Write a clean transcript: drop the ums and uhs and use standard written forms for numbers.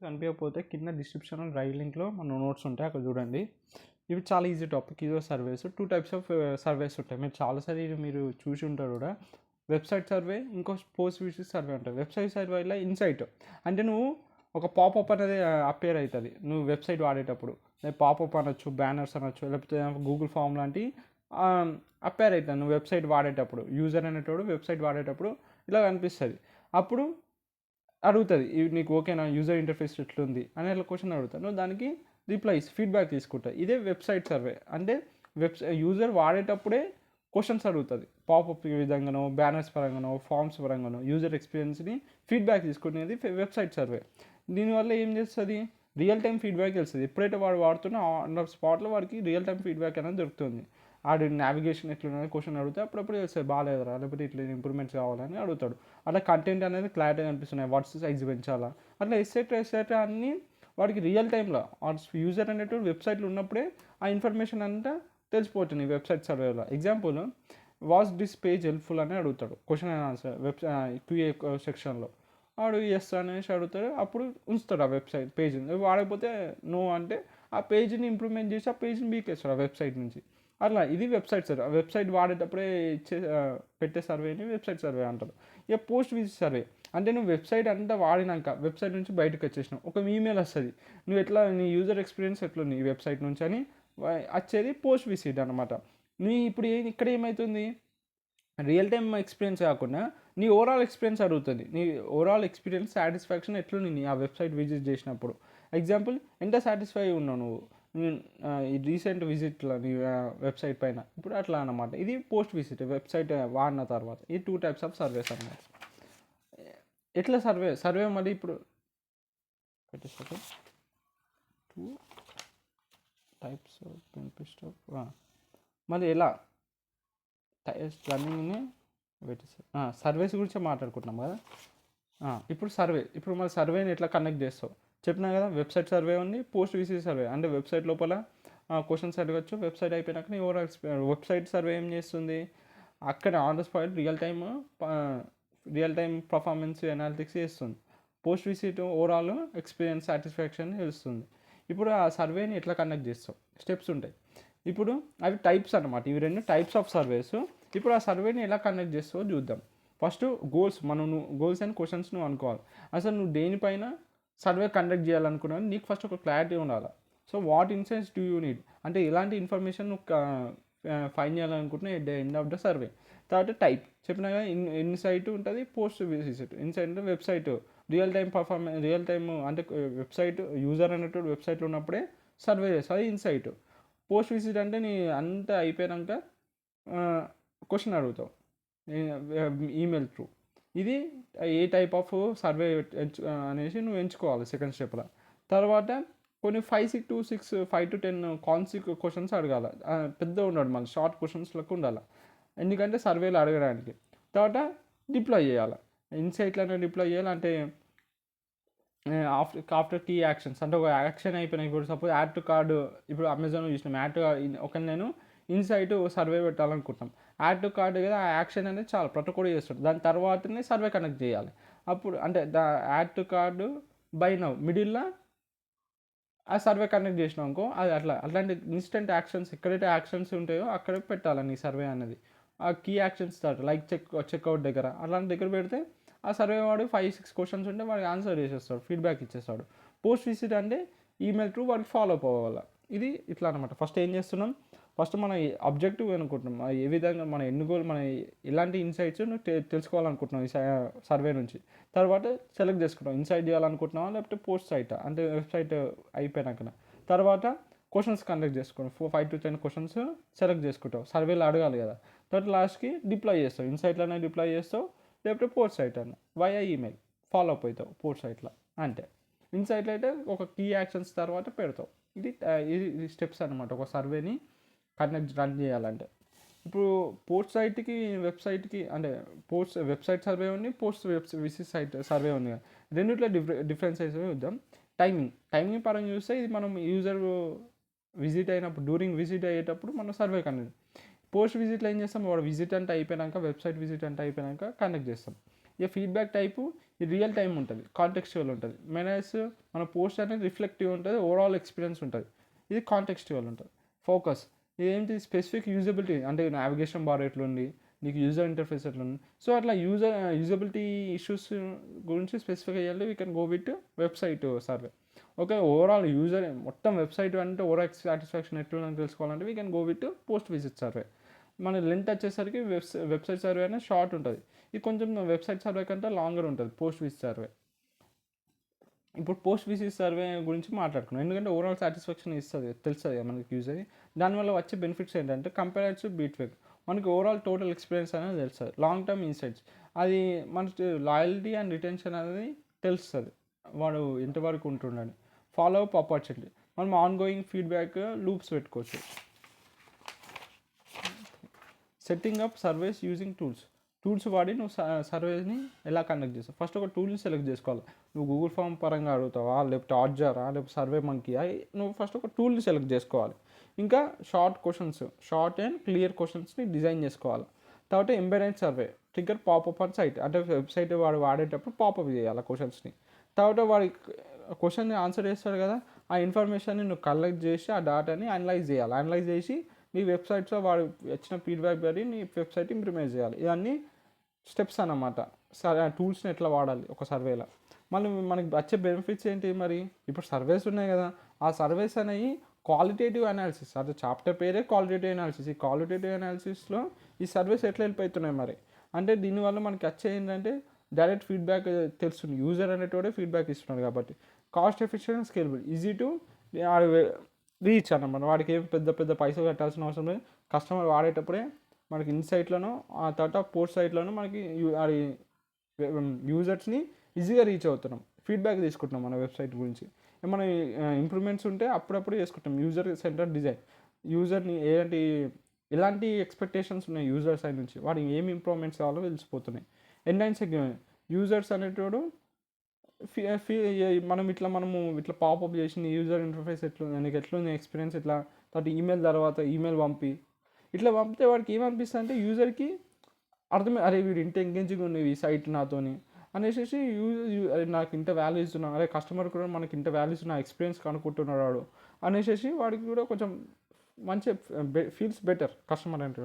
కనిపించకపోతే కింద డిస్క్రిప్షన్లో డ్రైవ్ లింక్లో మన నోట్స్ ఉంటాయి, అక్కడ చూడండి. ఇవి చాలా ఈజీ టాపిక్. ఇదో సర్వేస్ 2 టైప్స్ ఆఫ్ సర్వేస్ ఉంటాయి. మీరు చాలాసారి మీరు చూసి ఉంటారు కూడా. వెబ్సైట్ సర్వే, ఇంకో పోస్ట్ విజిట్ సర్వే ఉంటుంది. వెబ్సైట్ సర్వేలో ఇన్సైట్ అంటే నువ్వు ఒక పాపప్ అనేది అపేర్ అవుతుంది నువ్వు వెబ్సైట్ వాడేటప్పుడు. పాపప్ అనొచ్చు, బ్యానర్స్ అనొచ్చు, లేకపోతే గూగుల్ ఫామ్ లాంటి అపేర్ అవుతుంది నువ్వు వెబ్సైట్ వాడేటప్పుడు. యూజర్ అనేటప్పుడు వెబ్సైట్ వాడేటప్పుడు ఇలా కనిపిస్తుంది. అప్పుడు అడుగుతుంది నీకు ఓకేనా, యూజర్ ఇంటర్ఫేస్ ఎట్లుంది అనే క్వశ్చన్ అడుగుతాను. నువ్వు దానికి రిప్లైస్ ఫీడ్బ్యాక్ తీసుకుంటావు. ఇదే వెబ్సైట్ సర్వే అంటే యూజర్ వాడేటప్పుడే క్వశ్చన్స్ అడుగుతుంది. పాపప్ విధంగానో, బ్యానర్స్ పరంగానో, ఫామ్స్ పరంగానో యూజర్ ఎక్స్పీరియన్స్ని ఫీడ్బ్యాక్ తీసుకునేది వెబ్సైట్ సర్వే. దీనివల్ల ఏం చేస్తుంది, రియల్ టైం ఫీడ్బ్యాక్ తెలుస్తుంది. ఎప్పుడైతే వాడు వాడుతున్నా ఆన్ ద స్పాట్లో వాడికి రియల్ టైం ఫీడ్బ్యాక్ అనేది దొరుకుతుంది. ఆడి నావిగేషన్ ఎట్లున్నది క్వశ్చన్ అడిగితే అప్పుడప్పుడు తెలుస్తుంది, బాగాలేదురా లేకపోతే ఇట్లా ఇంప్రూవ్మెంట్స్ కావాలని అడుగుతాడు. అట్లా కంటెంట్ అనేది క్లారిటీ అనిపిస్తున్నాయి, వాట్స్ సైజ్ పెంచాలా అట్లా ఎస్సెట్రా అన్నీ వాడికి రియల్ టైంలో యూజర్ అనేటువంటి వెబ్సైట్లో ఉన్నప్పుడే ఆ ఇన్ఫర్మేషన్ అంతా తెలిసిపోతుంది వెబ్సైట్ సర్వేలో. Example, was this page helpful అని అడుగుతాడు క్వశ్చన్ అండ్ ఆన్సర్ QA సెక్షన్లో. వాడు ఎస్ అనేసి అడుగుతాడు, అప్పుడు ఉంచుతాడు ఆ వెబ్సైట్ పేజ్ని. వాడకపోతే నో అంటే ఆ పేజ్ని ఇంప్రూవ్మెంట్ చేసి ఆ పేజ్ని బీకేస్తాడు ఆ వెబ్సైట్ నుంచి. అట్లా ఇది వెబ్సైట్ సర్వే. వెబ్సైట్ వాడేటప్పుడే పెట్టే సర్వేని వెబ్సైట్ సర్వే అంటారు. ఇక పోస్ట్ విజిట్ సర్వే అంటే నువ్వు వెబ్సైట్ అంతా వాడినాక వెబ్సైట్ నుంచి బయటకు వచ్చేసినావు, ఒక ఈమెయిల్ వస్తుంది నువ్వు ఎట్లా నీ యూజర్ ఎక్స్పీరియన్స్ ఎట్లుంది ఈ వెబ్సైట్ నుంచి అని వచ్చేది పోస్ట్ విజిట్ అనమాట. నీ ఇప్పుడు ఇక్కడ ఏమవుతుంది, రియల్ టైమ్ ఎక్స్పీరియన్స్ కాకుండా నీ ఓవరాల్ ఎక్స్పీరియన్స్ అడుగుతుంది. నీ ఓవరాల్ ఎక్స్పీరియన్స్ సాటిస్ఫాక్షన్ ఎట్లుంది నీ ఆ వెబ్సైట్ విజిట్ చేసినప్పుడు. ఎగ్జాంపుల్, ఎంత సాటిస్ఫై ఉన్నావు నువ్వు ఈ రీసెంట్ విజిట్లో నీ వెబ్సైట్ పైన. ఇప్పుడు అట్లా అన్నమాట. ఇది పోస్ట్ విజిట్ వెబ్సైట్ వాడిన తర్వాత. ఈ 2 టైప్స్ ఆఫ్ సర్వేస్ అన్నమాట. ఎట్లా సర్వే మళ్ళీ ఇప్పుడు పెట్టేసాక 2 టైప్స్ ఆఫ్ మళ్ళీ ఎలా రన్నింగ్ని పెట్టేస్తా సర్వేస్ గురించి మాట్లాడుకుంటున్నాం కదా. ఇప్పుడు మళ్ళీ సర్వేని ఎట్లా కండక్ట్ చేస్తావు చెప్పినా కదా. వెబ్సైట్ సర్వే ఉంది, పోస్ట్ విజిట్ సర్వే అంటే వెబ్సైట్ లోపల క్వశ్చన్స్ అడగచ్చు. వెబ్సైట్ అయిపోయినాక నీ ఓవరాల్ వెబ్సైట్ సర్వే ఏం చేస్తుంది, అక్కడ on the spot real time performance analytics చేస్తుంది. Post visit overall experience satisfaction తెలుస్తుంది. ఇప్పుడు ఆ సర్వేని ఎట్లా కండక్ట్ చేస్తావు, స్టెప్స్ ఉంటాయి. ఇప్పుడు అవి టైప్స్ అనమాట. ఇవి 2 టైప్స్ ఆఫ్ సర్వేస్. ఇప్పుడు ఆ సర్వేని ఎలా కండక్ట్ చేస్తావో చూద్దాం. First goals goals and questions నువ్వు అనుకోవాలి. అసలు నువ్వు దేనిపైన సర్వే కండక్ట్ చేయాలనుకున్నావు నీకు ఫస్ట్ ఒక క్లారిటీ ఉండాలి. So what insights do you need అంటే ఎలాంటి ఇన్ఫర్మేషన్ నువ్వు ఫైండ్ చేయాలనుకుంటున్నా at the end of the survey. తర్వాత టైప్ చెప్పినా కదా, ఇన్సైట్ ఉంటుంది, పోస్ట్ విజిట్. ఇన్సైట్ అంటే వెబ్సైట్ రియల్ టైం అంటే వెబ్సైట్ యూజర్ అనేటువంటి వెబ్సైట్లో ఉన్నప్పుడే సర్వే చేస్తుంది, అది ఇన్సైట్. పోస్ట్ విజిట్ అంటే నీ అంతా అయిపోయాక క్వశ్చన్ అడుగుతావు ఈమెయిల్ త్రూ. ఇది ఏ టైప్ ఆఫ్ సర్వే అనేసి నువ్వు ఎంచుకోవాలి సెకండ్ స్టెప్లో. తర్వాత కొన్ని 5 to 10 క్వశ్చన్స్ అడగాల. పెద్ద ఉండాలి, మళ్ళీ షార్ట్ క్వశ్చన్స్లకు ఉండాలి, ఎందుకంటే సర్వేలో అడగడానికి. తర్వాత డిప్లాయ్ చేయాలి, ఇన్సైట్లను డిప్లాయ్ చేయాలి. అంటే ఆఫ్టర్ కీ యాక్షన్స్ అంటే ఒక యాక్షన్ అయిపోయినాయి. ఇప్పుడు సపోజ్ యాడ్ టు కార్డు, ఇప్పుడు అమెజాన్లో చూసినాం ఒక నేను ఇన్సైట్ సర్వే పెట్టాలనుకుంటున్నాం. యాడ్ టు కార్డు కదా, ఆ యాక్షన్ అనేది చాలా ప్రొటోకాల్ చేస్తాడు. దాని తర్వాతనే సర్వే కనెక్ట్ చేయాలి. అప్పుడు అంటే add to card by now మిడిల్లో ఆ సర్వే కనెక్ట్ చేసినాం అనుకో, అది అట్లాంటి ఇన్స్టెంట్ యాక్షన్స్ ఎక్కడైతే యాక్షన్స్ ఉంటాయో అక్కడ పెట్టాలి నీ సర్వే అనేది. ఆ key actions start like checkout దగ్గర అలాంటి దగ్గర పెడితే ఆ సర్వే వాడు 5-6 క్వశ్చన్స్ ఉంటే వాడికి ఆన్సర్ చేసేస్తాడు, ఫీడ్బ్యాక్ ఇచ్చేస్తాడు. పోస్ట్ విజిట్ అంటే ఈమెయిల్ త్రూ వాడికి ఫాలో అప్ అవ్వాలి. ఇది ఇట్లా అనమాట. ఫస్ట్ ఏం చేస్తున్నాం, ఫస్ట్ మన ఆబ్జెక్టివ్ అనుకుంటున్నాం, ఏ విధంగా మన ఎన్నుగోలు, మన ఎలాంటి ఇన్సైట్స్ నువ్వు తెలుసుకోవాలనుకుంటున్నాం ఈ సర్వే నుంచి. తర్వాత సెలెక్ట్ చేసుకుంటాం, ఇన్సైట్ చేయాలనుకుంటున్నావా లేకపోతే పోస్ట్ సైట్ అంటే వెబ్సైట్ అయిపోయినాక. తర్వాత క్వశ్చన్స్ కండక్ట్ చేసుకుంటాం, 5 to 10 క్వశ్చన్స్ సెలెక్ట్ చేసుకుంటావు, సర్వేలో అడగాలి కదా. తర్వాత లాస్ట్కి డిప్లాయ్ చేస్తావు, ఇన్సైట్లోనే డిప్లాయ్ చేస్తావు లేకపోతే పోస్ట్ సైట్ అన్న వయా ఈమెయిల్ ఫాలో అప్ అవుతావు పోస్ట్ సైట్లో. అంటే ఇన్సైట్లో అయితే ఒక కీ యాక్షన్స్ తర్వాత పెడతావు. ఇది స్టెప్స్ అనమాట ఒక సర్వేని రన్ చేయాలంటే. ఇప్పుడు పోస్ట్ సైట్కి వెబ్సైట్కి అంటే వెబ్సైట్ సర్వే ఉంది, పోస్ట్ విజిట్ సైట్ సర్వే ఉంది కదా. రెండిట్లో డిఫరెన్స్ అయితే చూద్దాం. టైమింగ్ పరంగా చూస్తే ఇది మనం యూజర్ విజిట్ అయినప్పుడు, డ్యూరింగ్ విజిట్ అయ్యేటప్పుడు మనం సర్వే కండక్ట్. పోస్ట్ విజిట్లో ఏం చేస్తాం, వాడు విజిట్ అంటే అయిపోయాక, వెబ్సైట్ విజిట్ అంటే అయిపోయాక కండక్ట్ చేస్తాం. ఇక ఫీడ్బ్యాక్ టైపు ఇది రియల్ టైం ఉంటుంది, కాంటెక్స్చువల్ ఉంటుంది. మెనస్ మన పోస్ట్ అనేది రిఫ్లెక్టివ్ ఉంటుంది, ఓవరాల్ ఎక్స్పీరియన్స్ ఉంటుంది. ఇది కాంటెక్స్చువల్ ఉంటుంది. ఫోకస్ ఏంటి, స్పెసిఫిక్ యూజబిలిటీ అంటే నావిగేషన్ బార్ ఎట్లుంది, నీకు యూజర్ ఇంటర్ఫేస్ ఎట్లుంది. సో అట్లా యూజబిలిటీ ఇష్యూస్ గురించి స్పెసిఫిక్ అయ్యాలి. We can go with website survey. Okay, overall user మొత్తం వెబ్సైట్ అంటే ఓవరాల్ సాటిస్ఫాక్షన్ ఎట్లుందని తెలుసుకోవాలంటే we can go with post visit survey. మన లెంత్ వచ్చేసరికి వెబ్సైట్ సర్వే అనేది షార్ట్ ఉంటుంది. ఇది కొంచెం వెబ్సైట్ సర్వే కంటే లాంగర్ ఉంటుంది పోస్ట్ విజిట్ సర్వే. ఇప్పుడు పోస్ట్ విజిట్ సర్వే గురించి మాట్లాడుకున్నాం, ఎందుకంటే ఓవరాల్ సాటిస్ఫాక్షన్ ఇస్తుంది, తెలుస్తుంది మనకి యూజ్ అయ్యి. దానివల్ల వచ్చే బెనిఫిట్స్ ఏంటంటే కంపేర్ టు బీట్వెక్ మనకి ఓవరాల్ టోటల్ ఎక్స్పీరియన్స్ అనేది తెలుస్తుంది. లాంగ్ టర్మ్ ఇన్సైట్స్, అది మనకి లాయల్టీ అండ్ రిటెన్షన్ అనేది తెలుస్తుంది, వాడు ఎంతవరకు ఉంటుండని. ఫాలో అప్ ఆపర్చునిటీ, మనం ఆన్ గోయింగ్ ఫీడ్బ్యాక్ లూప్స్ పెట్టుకోవచ్చు. Setting up surveys using tools వాడి నువ్వు సర్వేని ఎలా కండక్ట్ చేస్తావు. ఫస్ట్ ఒక టూల్ని సెలెక్ట్ చేసుకోవాలి. నువ్వు గూగుల్ ఫామ్ పరంగా అడుగుతావా, లేకపోతే ఆర్జరా, లేకపోతే సర్వే మంకీయా, నువ్వు ఫస్ట్ ఒక టూల్ని సెలెక్ట్ చేసుకోవాలి. ఇంకా షార్ట్ అండ్ క్లియర్ క్వశ్చన్స్ని డిజైన్ చేసుకోవాలి. తర్వాత embedded survey, trigger popup on site, అంటే వెబ్సైట్ వాడు వాడేటప్పుడు పాపప్ చేయాలి క్వశ్చన్స్ని. తర్వాత వాడి క్వశ్చన్ని ఆన్సర్ చేస్తాడు కదా, ఆ ఇన్ఫర్మేషన్ని నువ్వు కలెక్ట్ చేసి ఆ డేటాని అనలైజ్ చేసి నీ వెబ్సైట్స్లో వాడు వచ్చిన ఫీడ్బ్యాక్ బట్టి నీ వెబ్సైట్ ఇంప్రూవ్మెంట్ చేయాలి. ఇవన్నీ స్టెప్స్ అన్నమాట. సరే, టూల్స్ని ఎట్లా వాడాలి ఒక సర్వేలో. మళ్ళీ మనకి వచ్చే బెనిఫిట్స్ ఏంటి మరి, ఇప్పుడు సర్వేస్ ఉన్నాయి కదా, ఆ సర్వేస్ అనేవి క్వాలిటేటివ్ అనాలిసిస్, అంటే చాప్టర్ పేరే క్వాలిటేటివ్ అనాలిసిస్. ఈ క్వాలిటేటివ్ అనాలిసిస్లో ఈ సర్వేస్ ఎట్లా వెళ్ళిపోతున్నాయి మరి అంటే, దీనివల్ల మనకి వచ్చే ఏంటంటే డైరెక్ట్ ఫీడ్బ్యాక్ తెలుస్తుంది, యూజర్ అనేటోడే ఫీడ్బ్యాక్ ఇస్తున్నాడు కాబట్టి. Cost efficient, scalable, easy to reach అన్నమాట. వాడికి ఏం పెద్ద పైసలు కట్టాల్సిన అవసరం లేదు. కస్టమర్ వాడేటప్పుడే మనకి ఇన్సైట్లను, ఆ తర్వాత పోస్ట్ సైట్లను మనకి యూజర్స్ని ఈజీగా రీచ్ అవుతున్నాం. ఫీడ్బ్యాక్ తీసుకుంటున్నాం మన వెబ్సైట్ గురించి. ఏమైనా ఇంప్రూవ్మెంట్స్ ఉంటే అప్పుడప్పుడు చేసుకుంటాం. యూజర్ సెంటర్ డిజైన్, యూజర్ని ఎలాంటి ఎక్స్పెక్టేషన్స్ ఉన్నాయి యూజర్ సైడ్ నుంచి, వాడికి ఏమి ఇంప్రూవ్మెంట్స్ కావాలో తెలిసిపోతున్నాయి. ఎండ్ సెగ్మెంట్, యూజర్స్ అనేటోడు మనము ఇట్లా పాపప్ చేసింది యూజర్ ఇంటర్ఫేస్ ఎట్లుంది, నీకు ఎట్లుంది ఎక్స్పీరియన్స్, ఇట్లా తర్వాత ఈమెయిల్ పంపి ఇట్లా పంపితే వాడికి ఏమనిపిస్తుంది అంటే యూజర్కి అర్థమే, అరే వీడు ఇంత ఎంగేజింగ్ ఉంది ఈ సైట్ నాతోని అనేసి అరే నాకు ఇంత వాల్యూ ఇస్తున్నా, అరే కస్టమర్ కూడా మనకి ఇంత వాల్యూ ఇస్తున్నా, ఎక్స్పీరియన్స్ కనుక్కుంటున్నాడు వాడు అనేసి వాడికి కూడా కొంచెం మంచి ఫీల్స్ బెటర్ కస్టమర్ అంటే.